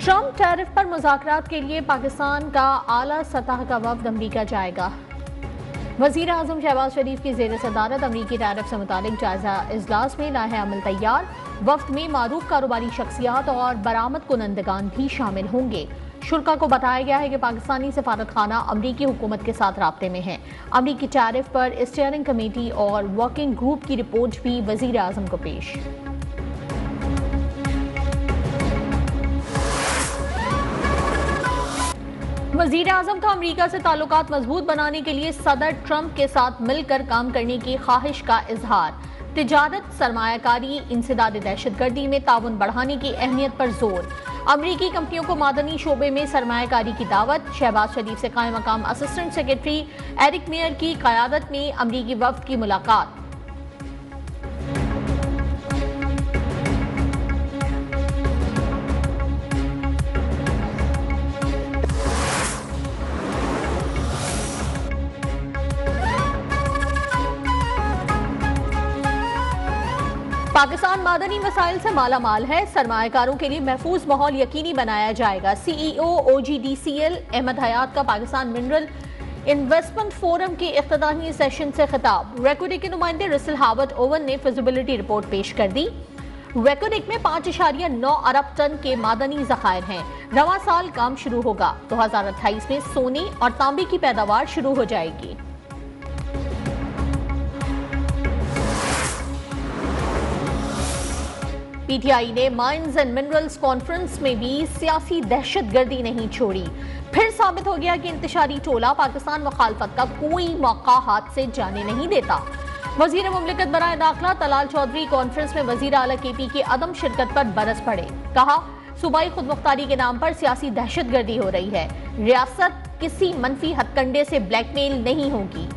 Trump tariff पर मुज़ाकरात के लिए पाकिस्तान का आला सतह का वफ्द अमरीका जाएगा। वज़ीर आज़म शहबाज शरीफ की ज़ेर सदारत अमरीकी टैरिफ से मुतालिक जायजा इजलास में लाहे अमल तैयार। वफ्द में मारूफ कारोबारी शख्सियात और बरामद कुनंदगान भी शामिल होंगे। शुरा को बताया गया है कि पाकिस्तानी सफारत खाना अमरीकी हुकूमत के साथ राब्ते में है। अमरीकी टैरिफ पर स्टीयरिंग कमेटी और वर्किंग ग्रुप की रिपोर्ट भी वज़ीर आज़म को पेश। वज़ीर आज़म का अमरीका से ताल्लुकात मजबूत बनाने के लिए सदर ट्रंप के साथ मिलकर काम करने की ख्वाहिश का इजहार। तिजारत, सरमायाकारी, इंसदाद दहशतगर्दी में ताउन बढ़ाने की अहमियत पर जोर। अमरीकी कंपनियों को मादनी शोबे में सरमायाकारी की दावत। शहबाज शरीफ से कायम मकाम असिस्टेंट सेक्रेटरी एरिक मेयर की क़यादत में अमरीकी वफ्द की मुलाकात। पाकिस्तान मादनी वसाइल से माला माल है। सरमायाकारों के लिए महफूज माहौल यकीनी बनाया जाएगा। CEO OGDCL अहमद हयात का पाकिस्तान मिनरल इन्वेस्टमेंट फोरम के इख्तितामी सेशन से खिताब। रेकोडिक के नुमाइंदे रसल हावर्ट ओवन ने फिजिबिलिटी रिपोर्ट पेश कर दी। रेकोडिक में 5.9 अरब टन के मादनी जखायर हैं। रवां साल काम शुरू होगा। 2028 में सोने और तांबे की पैदावार शुरू हो जाएगी। PTI ने माइंस एंड मिनरल्स कॉन्फ्रेंस में भी सियासी दहशतगर्दी नहीं छोड़ी। फिर साबित हो गया कि इंतशारी टोला पाकिस्तान मुखालफत का कोई मौका हाथ से जाने नहीं देता। वजीर मुमलिकत बराए दाखिला तलाल चौधरी कॉन्फ्रेंस में वजीर आला KP की अदम शिरकत पर बरस पड़े। कहा, सूबाई खुद मुख्तारी के नाम पर सियासी दहशतगर्दी हो रही है। रियासत किसी मनफी हथकंडे से ब्लैकमेल नहीं होगी।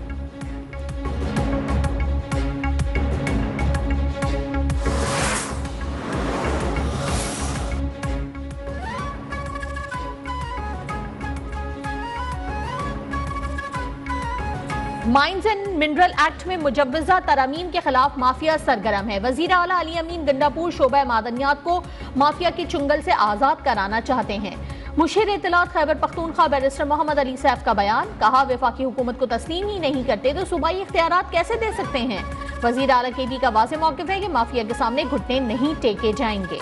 माइंस एंड मिनरल एक्ट में मुजव्वजा तरामीम के खिलाफ माफिया सरगर्म है। वजीर आला अली अमीन गंडापुर शोबा मादनियात को माफिया के चुंगल से आजाद कराना चाहते हैं। मुशीर इत्तलात खैबर पख्तूनख्वा बैरिस्टर मोहम्मद अली सैफ का बयान। कहा, वफाकी हुकूमत को तस्लीम ही नहीं करते तो सूबाई इख्तियारात कैसे दे सकते हैं। वजीर आला KP का वाज़ेह मौक़िफ़ है कि माफिया के सामने घुटने नहीं टेके जाएंगे।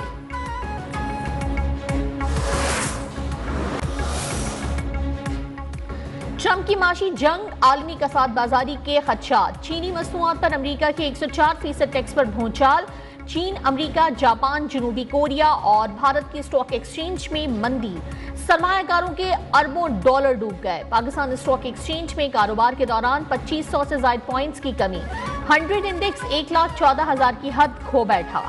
ट्रंप की माशी जंग, आलमी कसाद बाजारी के खदशात। चीनी मसनूआत पर अमरीका के 104% टैक्स पर भूचाल। चीन, अमरीका, जापान, जनूबी कोरिया और भारत की स्टॉक एक्सचेंज में मंदी। सरमायाकारों के अरबों डॉलर डूब गए। पाकिस्तान स्टॉक एक्सचेंज में कारोबार के दौरान 2500 से ज्यादा पॉइंट्स की कमी। 100 इंडेक्स 1,14,000 की हद खो बैठा।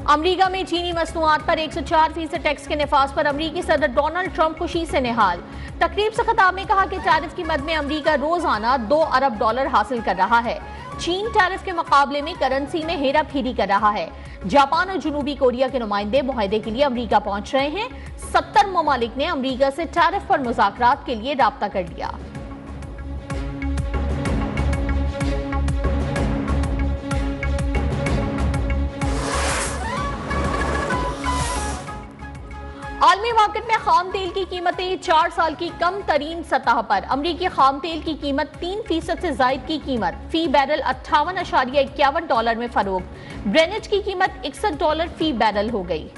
अमरीका में चीनी मसनूआत पर 104% टैक्स के निफाज पर अमरीकी सदर डोनाल्ड ट्रंप खुशी से निहाल। तकरीब से खिताब में कहा कि टैरिफ की मद में अमरीका रोजाना $2 अरब हासिल कर रहा है। चीन टैरिफ के मुकाबले में करेंसी में हेरा फेरी कर रहा है। जापान और जनूबी कोरिया के नुमाइंदे मुआहदे के लिए अमरीका पहुंच रहे हैं। 70 ममालिक ने अमरीका से टैरिफ पर मुज़ाकरात के लिए राब्ता कर लिया। आलमी मार्केट में खाम तेल की कीमतें 4 साल की कम तरीन सतह पर। अमरीकी खाम तेल की कीमत 3% से जायद की कीमत फी बैरल $58.51 में फरोख्त। ब्रेनेट की कीमत $61 फी बैरल हो गई।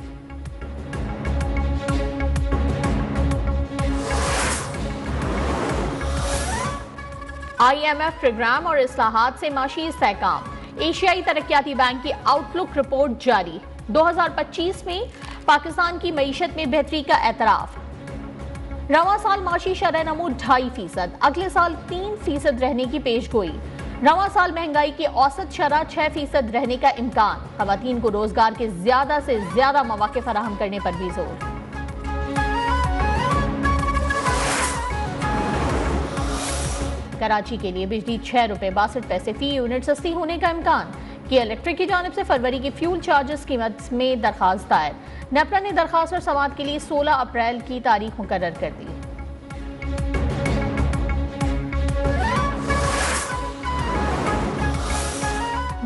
IMF प्रोग्राम और इस्लाहात से माशी इस्तेहकाम। एशियाई तरक्याती बैंक की आउटलुक रिपोर्ट जारी। 2025 में पाकिस्तान की मईशत में बेहतरी का एतराफ। रवां साल माशी शरह नमू 2.5%, अगले साल 3% रहने की पेशगोई। रवां साल महंगाई की औसत शरह 6% रहने का इम्कान। खवातीन को रोजगार के ज्यादा से ज्यादा मौके फराहम करने पर भी जोर। कराची के लिए बिजली ₹6.62 फी यूनिट सस्ती होने का इम्कान। किया इलेक्ट्रिक की जानिब से फरवरी की फ्यूल चार्जेस कीमत में दरखास्त दायर। नेपरा ने दरखास्त और समाअत के लिए 16 अप्रैल की तारीख मुकर्रर कर दी।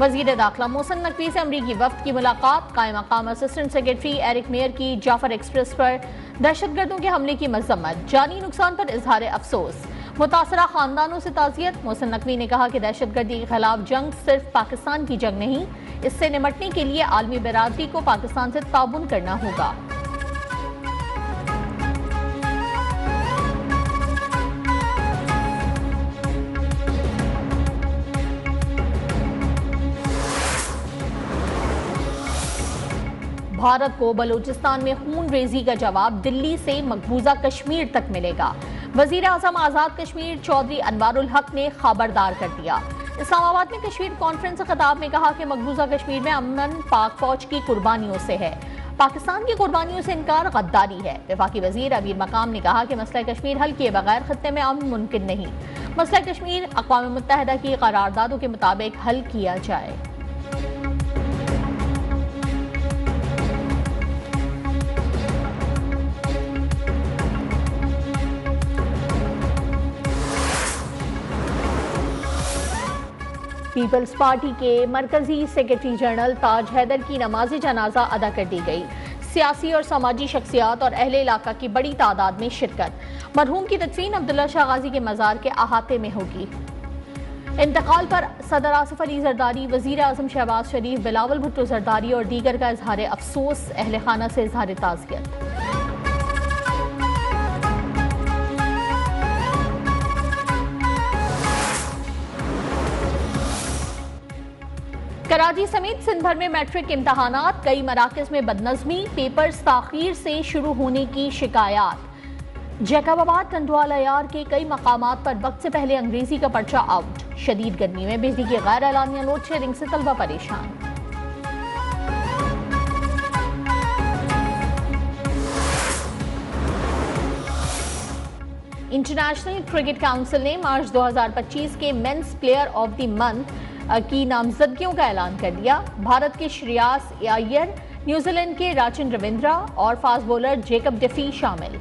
वजीर दाखिला मोहसिन नकवी से अमरीकी वफ्द की मुलाकात। कायम मकाम असिस्टेंट सेक्रेटरी एरिक मेयर की जाफर एक्सप्रेस पर दहशतगर्दों के हमले की मजम्मत। जानी नुकसान पर इजहार अफसोस। मुतासरा खानदानों से ताज़ियत। मोहसिन नकवी ने कहा कि दहशतगर्दी के खिलाफ जंग सिर्फ पाकिस्तान की जंग नहीं, इससे निमटने के लिए आलमी बिरादरी को पाकिस्तान से ताउन करना होगा। भारत को बलूचिस्तान में खून रेजी का जवाब दिल्ली से मकबूजा कश्मीर तक मिलेगा। वजीर आजम आजाद कश्मीर चौधरी अनवारुल हक ने खबरदार कर दिया। इस्लामाबाद में कश्मीर कॉन्फ्रेंस से खिताब में कहा कि मकबूजा कश्मीर में अमन पाक फौज की कुर्बानियों से है, पाकिस्तान की कुर्बानियों से इनकार गद्दारी है। वफाकी वजीर अमीर मकाम ने कहा कि मसला कश्मीर हल किए बगैर खत्ते में अमन मुमकिन नहीं। मसला कश्मीर अक़वाम मुत्तहिदा की करारदादों के मुताबिक हल किया जाए। पीपल्स पार्टी के मरकजी सेक्रेटरी जनरल ताज हैदर की नमाज जनाजा अदा कर दी गई। सियासी और समाजी शख्सियात और अहले इलाका की बड़ी तादाद में शिरकत। मरहूम की तदफीन अब्दुल्ला शाह गाजी के मज़ार के अहाते में होगी। इंतकाल पर सदर आसिफ अली जरदारी, वजीर आजम शहबाज शरीफ, बिलावल भुट्टो जरदारी और दीगर का इजहार अफसोस। अहले खाना से इजहार ताज़ियत। कराची समेत सिंध भर में मैट्रिक इम्तहानात। कई मराकज़ में बदनज़मी, पेपर्स ताख़ीर से शुरू होने की शिकायत। जैकबाबाद टंडवाला यार के कई मकामात पर वक्त से पहले अंग्रेजी का पर्चा आउट। शदीद गर्मी में बिजली की गैर एलानिया लोड शेडिंग से तलबा परेशान। इंटरनेशनल क्रिकेट काउंसिल ने मार्च 2025 के men's player of the month की नामजदगियों का ऐलान कर दिया। भारत के श्रेयास अय्यर, न्यूजीलैंड के राचिन रविंद्रा और फास्ट बॉलर जेकब डेफी शामिल।